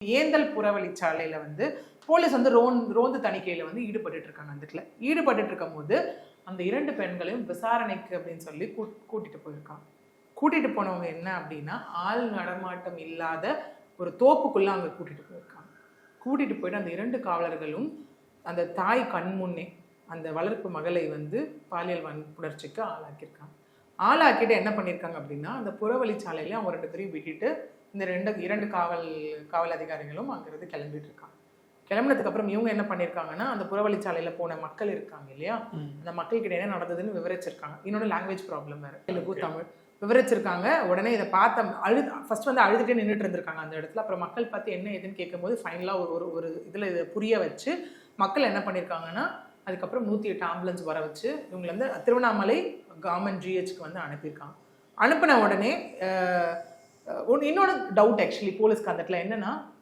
ஏந்தல் புறவழிச்சாலையில வந்து போலீஸ் வந்து ரோந்து தணிக்கையில வந்து ஈடுபட்டு இருக்காங்க. அந்த இடத்துல ஈடுபட்டு இருக்கும் போது அந்த 2 பெண்களையும் விசாரணைக்கு அப்படின்னு சொல்லி கூட்டிட்டு போயிருக்காங்க. கூட்டிட்டு போனவங்க என்ன அப்படின்னா, ஆள் நடமாட்டம் இல்லாத ஒரு தோப்புக்குள்ள அங்க கூட்டிட்டு போயிருக்காங்க. கூட்டிட்டு போயிட்டு அந்த 2 காவலர்களும் அந்த தாய் கண் முன்னே அந்த வளர்ப்பு மகளை வந்து பாலியல் வன்புணர்ச்சிக்கு ஆளாக்கியிருக்காங்க. ஆளாக்கிட்டு என்ன பண்ணியிருக்காங்க அப்படின்னா, அந்த புறவழிச்சாலையில அவங்க 2 பேரையும் விட்டுட்டு இந்த இரண்டு காவல் அதிகாரிகளும் அங்கிருந்து கிளம்பிட்டு இருக்காங்க. கிளம்பினதுக்கு அப்புறம் இவங்க என்ன பண்ணியிருக்காங்கன்னா, அந்த புறவழிச்சாலையில போன மக்கள் இருக்காங்க இல்லையா, அந்த மக்கள் கிட்ட என்ன நடந்ததுன்னு விவரிச்சிருக்காங்க. இன்னொன்று லாங்குவேஜ் ப்ராப்ளம் வேற, தெலுங்கு தமிழ் விவரிச்சிருக்காங்க. உடனே இதை பார்த்த ஃபர்ஸ்ட் வந்து அழுதுட்டே நின்றுட்டு இருந்திருக்காங்க அந்த இடத்துல. அப்புறம் மக்கள் பார்த்து என்ன ஏதுன்னு கேட்கும்போது ஃபைனலாக ஒரு இதில் இதை புரிய வச்சு மக்கள் என்ன பண்ணியிருக்காங்கன்னா, அதுக்கப்புறம் 108 ஆம்புலன்ஸ் வர வச்சு இவங்களை வந்து திருவண்ணாமலை கவர்மெண்ட் ஜிஹெச்க்கு வந்து அனுப்பியிருக்காங்க. அனுப்பின உடனே இன்னொரு டவுட் ஆக்சுவலி போலீஸ்க்கு அந்த இடத்துல என்னன்னா,